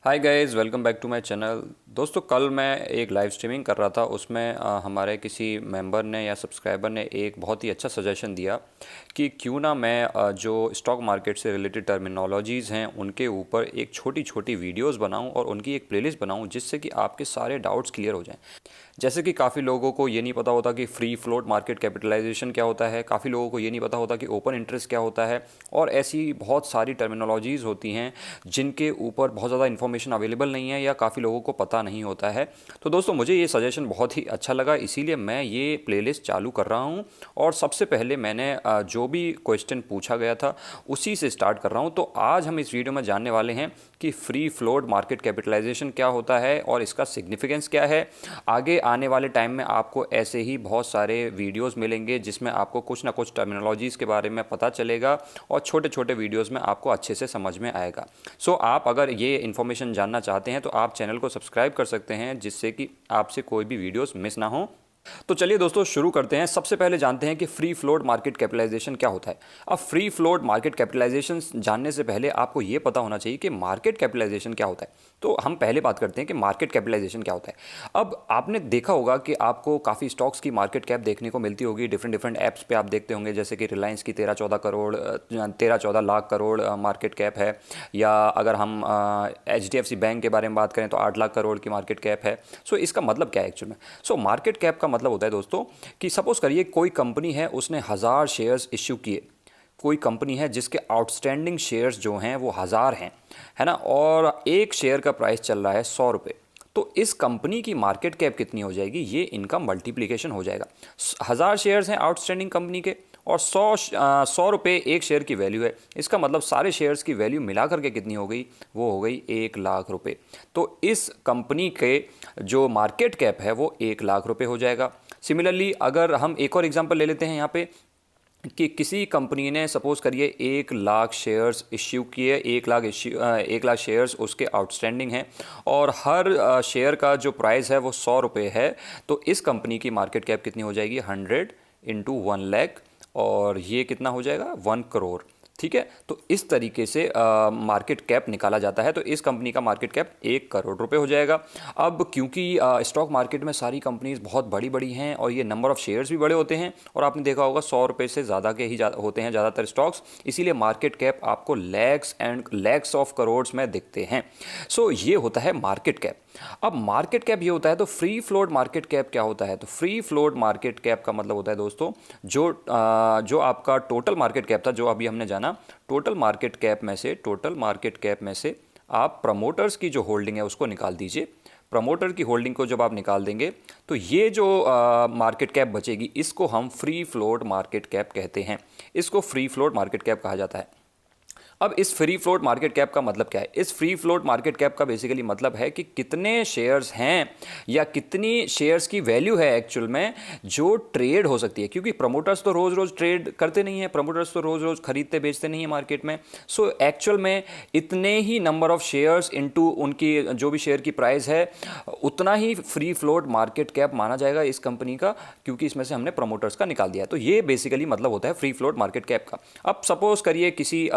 Hi guys, welcome back to my channel. दोस्तों, कल मैं एक लाइव स्ट्रीमिंग कर रहा था। उसमें हमारे किसी मेंबर ने या सब्सक्राइबर ने एक बहुत ही अच्छा सजेशन दिया कि क्यों ना मैं जो स्टॉक मार्केट से रिलेटेड टर्मिनोलॉजीज़ हैं उनके ऊपर एक छोटी छोटी वीडियोस बनाऊं और उनकी एक प्लेलिस्ट बनाऊं, जिससे कि आपके सारे डाउट्स क्लियर हो जाएं। जैसे कि काफ़ी लोगों को ये नहीं पता होता कि फ्री फ्लोट मार्केट कैपिटलाइजेशन क्या होता है, काफ़ी लोगों को ये नहीं पता होता कि ओपन इंटरेस्ट क्या होता है, और ऐसी बहुत सारी टर्मिनोलॉजीज़ होती हैं जिनके ऊपर बहुत ज़्यादा इन्फॉर्मेशन अवेलेबल नहीं है या काफ़ी लोगों को पता नहीं होता है। तो दोस्तों, मुझे ये सजेशन बहुत ही अच्छा लगा, इसीलिए मैं ये प्लेलिस्ट चालू कर रहा हूँ। और सबसे पहले मैंने जो भी क्वेश्चन पूछा गया था उसी से स्टार्ट कर रहा हूँ। तो आज हम इस वीडियो में जानने वाले हैं कि फ्री फ्लोट मार्केट कैपिटलाइजेशन क्या होता है और इसका सिग्निफिकेंस क्या है। आगे आने वाले टाइम में आपको ऐसे ही बहुत सारे वीडियोस मिलेंगे जिसमें आपको कुछ ना कुछ टर्मिनोलॉजीज़ के बारे में पता चलेगा और छोटे छोटे वीडियोस में आपको अच्छे से समझ में आएगा। सो आप अगर ये इन्फॉर्मेशन जानना चाहते हैं तो आप चैनल को सब्सक्राइब कर सकते हैं, जिससे कि आपसे कोई भी वीडियोस मिस ना हो। तो चलिए दोस्तों, शुरू करते हैं। सबसे पहले जानते हैं कि फ्री फ्लोट मार्केट कैपिटलाइजेशन क्या होता है। अब फ्री फ्लोट मार्केट कैपिटलाइजेशन जानने से पहले आपको ये पता होना चाहिए कि मार्केट कैपिटलाइजेशन क्या होता है। तो हम पहले बात करते हैं कि मार्केट कैपिटलाइजेशन क्या होता है। अब आपने देखा होगा कि आपको काफ़ी स्टॉक्स की मार्केट कैप देखने को मिलती होगी। डिफरेंट डिफरेंट ऐप्स पे आप देखते होंगे, जैसे कि रिलायंस की 13-14 लाख करोड़ मार्केट कैप है, या अगर हम HDFC बैंक के बारे में बात करें तो 8 लाख करोड़ की मार्केट कैप है। सो इसका मतलब क्या है एक्चुअल में? सो मार्केट कैप का मतलब होता है दोस्तों कि सपोज करिए कोई कंपनी है, उसने 1000 शेयर्स इश्यू किए। कोई कंपनी है जिसके आउटस्टैंडिंग शेयर्स जो हैं वो 1000 हैं, है ना, और एक शेयर का प्राइस चल रहा है 100 रुपये। तो इस कंपनी की मार्केट कैप कितनी हो जाएगी? ये इनका मल्टीप्लिकेशन हो जाएगा। 1000 शेयर्स हैं आउटस्टैंडिंग कंपनी के और 100 रुपये एक शेयर की वैल्यू है। इसका मतलब सारे शेयर्स की वैल्यू मिला करके कितनी हो गई? वो हो गई 1 लाख रुपये। तो इस कंपनी के जो मार्केट कैप है वो 1 लाख रुपये हो जाएगा। सिमिलरली अगर हम एक और एग्जांपल ले लेते हैं यहाँ पे कि किसी कंपनी ने सपोज करिए 1 लाख शेयर्स इश्यू किए, 1 लाख शेयर्स उसके आउटस्टैंडिंग हैं और हर शेयर का जो प्राइस है वो 100 रुपये है। तो इस कंपनी की मार्केट कैप कितनी हो जाएगी? 100 इंटू 1 लाख, और ये कितना हो जाएगा? 1 करोड़। ठीक है, तो इस तरीके से मार्केट कैप निकाला जाता है। तो इस कंपनी का मार्केट कैप 1 करोड़ रुपए हो जाएगा। अब क्योंकि स्टॉक मार्केट में सारी कंपनीज बहुत बड़ी बड़ी हैं और ये नंबर ऑफ शेयर्स भी बड़े होते हैं, और आपने देखा होगा 100 रुपये से ज़्यादा के ही होते हैं ज़्यादातर स्टॉक्स, इसीलिए मार्केट कैप आपको लैक्स एंड लैक्स ऑफ करोड्स में दिखते हैं। सो ये होता है मार्केट कैप। अब मार्केट कैप ये होता है। तो फ्री फ्लोट मार्केट कैप क्या होता है? तो फ्री फ्लोट मार्केट कैप का मतलब होता है दोस्तों, जो आपका टोटल मार्केट कैप था, जो अभी हमने जाना, टोटल मार्केट कैप में से आप प्रमोटर्स की जो होल्डिंग है उसको निकाल दीजिए। प्रमोटर की होल्डिंग को जब आप निकाल देंगे तो ये जो मार्केट कैप बचेगी, इसको हम फ्री फ्लोट मार्केट कैप कहते हैं। इसको फ्री फ्लोट मार्केट कैप कहा जाता है। अब इस फ्री फ्लोट मार्केट कैप का मतलब क्या है? इस फ्री फ्लोट मार्केट कैप का बेसिकली मतलब है कि कितने शेयर्स हैं या कितनी शेयर्स की वैल्यू है एक्चुअल में जो ट्रेड हो सकती है। क्योंकि प्रमोटर्स तो रोज रोज ट्रेड करते नहीं है, प्रमोटर्स तो रोज रोज खरीदते बेचते नहीं है मार्केट में। सो एक्चुअल में इतने ही नंबर ऑफ शेयर्स इनटू उनकी जो भी शेयर की प्राइस है, उतना ही फ्री फ्लोट मार्केट कैप माना जाएगा इस कंपनी का, क्योंकि इसमें से हमने प्रमोटर्स का निकाल दिया। तो ये बेसिकली मतलब होता है फ्री फ्लोट मार्केट कैप का। अब सपोज करिए किसी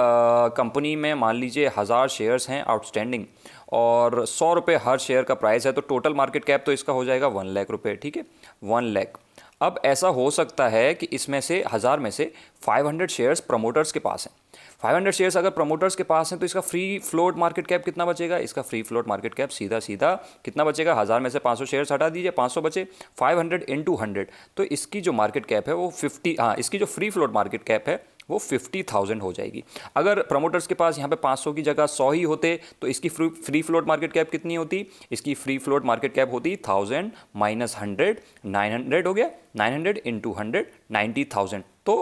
कंपनी में मान लीजिए 1000 शेयर्स हैं आउटस्टैंडिंग और 100 रुपये हर शेयर का प्राइस है, तो टोटल मार्केट कैप तो इसका हो जाएगा 1 लाख रुपये। ठीक है, 1 लाख। अब ऐसा हो सकता है कि इसमें से 1000 में से 500 शेयर्स प्रमोटर्स के पास हैं। 500 शेयर्स अगर प्रमोटर्स के पास हैं तो इसका फ्री फ्लोट मार्केट कैप कितना बचेगा? इसका फ्री फ्लोट मार्केट कैप सीधा सीधा कितना बचेगा? 1000 में से 500 शेयर्स हटा दीजिए, 500 बचे, 500 इंटू 100, तो इसकी जो मार्केट कैप है वो 50, इसकी जो फ्री फ्लोट मार्केट कैप है वो 50,000 हो जाएगी। अगर प्रमोटर्स के पास यहाँ पे 500 की जगह 100 ही होते तो इसकी फ्री फ्लोट मार्केट कैप कितनी होती? इसकी फ्री फ्लोट मार्केट कैप होती 1000 माइनस 100, 900 हो गया। 900 इंटू 100, 90,000। तो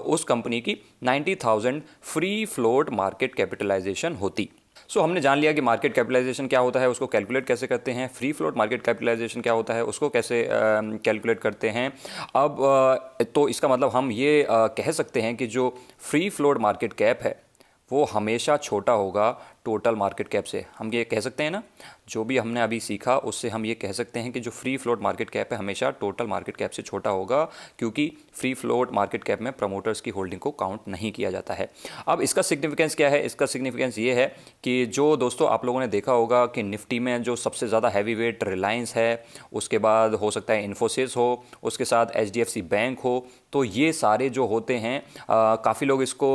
उस कंपनी की 90,000 फ्री फ्लोट मार्केट कैपिटलाइजेशन होती। सो हमने जान लिया कि मार्केट कैपिटलाइजेशन क्या होता है, उसको कैलकुलेट कैसे करते हैं। फ्री फ्लोट मार्केट कैपिटलाइजेशन क्या होता है, उसको कैसे कैलकुलेट करते हैं। अब तो इसका मतलब हम ये कह सकते हैं कि जो फ्री फ्लोट मार्केट कैप है वो हमेशा छोटा होगा टोटल मार्केट कैप से। हम ये कह सकते हैं ना, जो भी हमने अभी सीखा उससे हम ये कह सकते हैं कि जो फ्री फ्लोट मार्केट कैप है हमेशा टोटल मार्केट कैप से छोटा होगा, क्योंकि फ्री फ्लोट मार्केट कैप में प्रमोटर्स की होल्डिंग को काउंट नहीं किया जाता है। अब इसका सिग्निफिकेंस क्या है? इसका सिग्निफिकेंस ये है कि जो दोस्तों आप लोगों ने देखा होगा कि निफ्टी में जो सबसे ज़्यादा हैवी वेट रिलायंस है, उसके बाद हो सकता है इन्फोसिस हो, उसके साथ एचडीएफसी बैंक हो, तो ये सारे जो होते हैं काफ़ी लोग इसको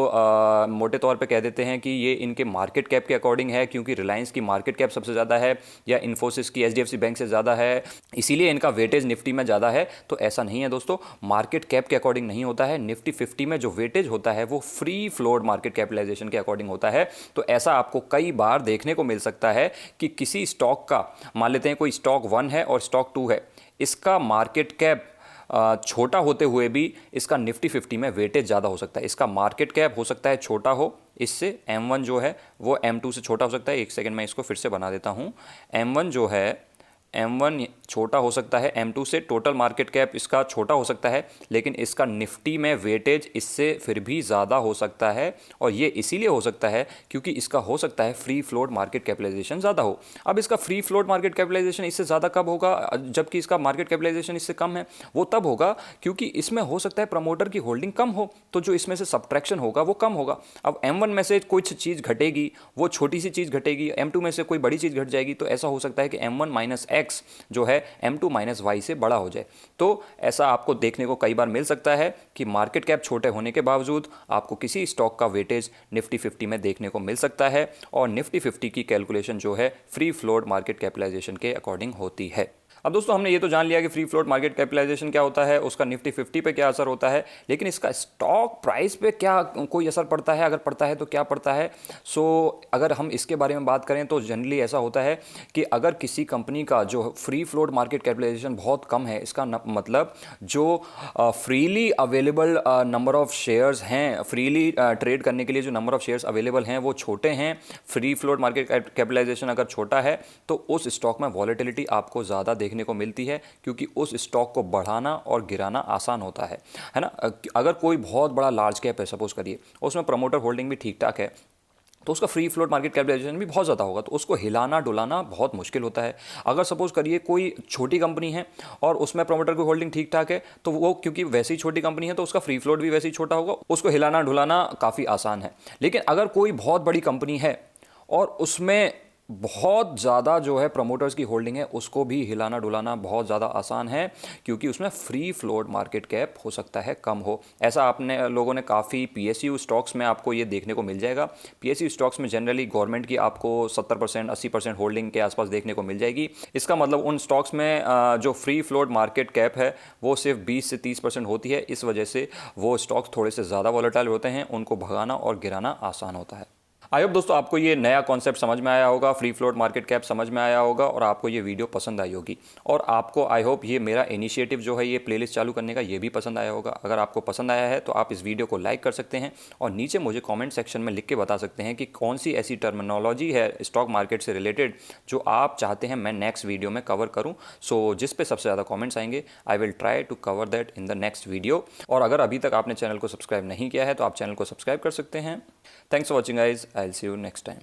मोटे तौर पे कह देते हैं कि ये इनके मार्केट कैप के अकॉर्डिंग है, क्योंकि रिलायंस की मार्केट कैप सबसे ज़्यादा है या इन्फोसिस की एचडीएफसी बैंक से ज़्यादा है, इसीलिए इनका वेटेज निफ्टी में ज़्यादा है। तो ऐसा नहीं है दोस्तों, मार्केट कैप के अकॉर्डिंग नहीं होता है। निफ्टी 50 में जो वेटेज होता है वो फ्री फ्लोट मार्केट कैपिटलाइजेशन के अकॉर्डिंग होता है। तो ऐसा आपको कई बार देखने को मिल सकता है कि किसी स्टॉक का, मान लेते हैं कोई स्टॉक 1 है और स्टॉक 2 है, इसका मार्केट कैप छोटा होते हुए भी इसका निफ्टी 50 में वेटेज ज़्यादा हो सकता है। इसका मार्केट कैप हो सकता है छोटा हो, इससे M1 जो है वो M2 से छोटा हो सकता है। एक सेकंड मैं इसको फिर से बना देता हूँ। M1 जो है, M1 छोटा हो सकता है M2 से, टोटल मार्केट कैप इसका छोटा हो सकता है, लेकिन इसका निफ्टी में वेटेज इससे फिर भी ज़्यादा हो सकता है। और ये इसीलिए हो सकता है क्योंकि इसका हो सकता है फ्री फ्लोट मार्केट कैपिटलाइजेशन ज़्यादा हो। अब इसका फ्री फ्लोट मार्केट कैपिटलाइजेशन इससे ज़्यादा कब होगा जबकि इसका मार्केट कैपिटलाइजेशन इससे कम है? वो तब होगा क्योंकि इसमें हो सकता है प्रमोटर की होल्डिंग कम हो, तो जो इसमें से सबट्रैक्शन होगा वो कम होगा। अब M1 में से कुछ चीज़ घटेगी, वो छोटी सी चीज़ घटेगी, M2 में से कोई बड़ी चीज़ घट जाएगी, तो ऐसा हो सकता है कि M1 माइनस X जो है M2 माइनस Y से बड़ा हो जाए। तो ऐसा आपको देखने को कई बार मिल सकता है कि मार्केट कैप छोटे होने के बावजूद आपको किसी स्टॉक का वेटेज निफ्टी 50 में देखने को मिल सकता है, और निफ्टी 50 की कैलकुलेशन जो है फ्री फ्लोट मार्केट कैपिटलाइजेशन के अकॉर्डिंग होती है। अब दोस्तों हमने ये तो जान लिया कि फ्री फ्लोट मार्केट कैपिटलाइजेशन क्या होता है, उसका निफ्टी 50 पे क्या असर होता है, लेकिन इसका स्टॉक प्राइस पे क्या कोई असर पड़ता है? अगर पड़ता है तो क्या पड़ता है? अगर हम इसके बारे में बात करें तो जनरली ऐसा होता है कि अगर किसी कंपनी का जो फ्री फ्लोट मार्केट कैपिटलाइजेशन बहुत कम है, इसका मतलब जो freely available number of shares हैं, फ्रीली ट्रेड करने के लिए जो नंबर ऑफ शेयर्स अवेलेबल हैं वो छोटे हैं, फ्री फ्लोट मार्केट कैपिटलाइजेशन अगर छोटा है, तो उस स्टॉक में वॉलेटिलिटी आपको ज़्यादा देखने को मिलती है, क्योंकि उस स्टॉक को बढ़ाना और गिराना आसान होता है ना। अगर कोई बहुत बड़ा लार्ज कैप है सपोज करिए, उसमें प्रमोटर होल्डिंग भी ठीक ठाक है, तो उसका फ्री फ्लोट मार्केट कैपिटलाइजेशन भी बहुत ज़्यादा होगा, तो उसको हिलाना डुलाना बहुत मुश्किल होता है। अगर सपोज करिए कोई छोटी कंपनी है और उसमें प्रमोटर की होल्डिंग ठीक ठाक है, तो वो क्योंकि वैसी छोटी कंपनी है तो उसका फ्री फ्लोट भी वैसे ही छोटा होगा, उसको हिलाना डुलाना काफ़ी आसान है। लेकिन अगर कोई बहुत बड़ी कंपनी है और उसमें बहुत ज़्यादा जो है प्रमोटर्स की होल्डिंग है, उसको भी हिलाना डुलाना बहुत ज़्यादा आसान है, क्योंकि उसमें फ्री फ्लोट मार्केट कैप हो सकता है कम हो। ऐसा आपने लोगों ने काफ़ी PSU स्टॉक्स में आपको ये देखने को मिल जाएगा। PSU स्टॉक्स में जनरली गवर्नमेंट की आपको 70% 80% होल्डिंग के आसपास देखने को मिल जाएगी। इसका मतलब उन स्टॉक्स में जो फ्री फ्लोट मार्केट कैप है वो सिर्फ 20 से 30% होती है। इस वजह से वो स्टॉक्स थोड़े से ज़्यादा वॉलेटाइल होते हैं, उनको भगाना और गिराना आसान होता है। आई होप दोस्तों आपको ये नया कॉन्सेप्ट समझ में आया होगा, फ्री फ्लोट मार्केट कैप समझ में आया होगा, और आपको ये वीडियो पसंद आई होगी, और आपको आई होप ये मेरा इनिशिएटिव जो है ये प्लेलिस्ट चालू करने का ये भी पसंद आया होगा। अगर आपको पसंद आया है तो आप इस वीडियो को लाइक कर सकते हैं और नीचे मुझे कॉमेंट सेक्शन में लिख के बता सकते हैं कि कौन सी ऐसी टर्मिनोलॉजी है स्टॉक मार्केट से रिलेटेड जो आप चाहते हैं मैं नेक्स्ट वीडियो में कवर करूँ। सो जिस पे सबसे ज़्यादा कॉमेंट्स आएंगे I will try to cover that in the next video. और अगर अभी तक आपने चैनल को सब्सक्राइब नहीं किया है तो आप चैनल को सब्सक्राइब कर सकते हैं। Thanks for watching guys, I will see you next time.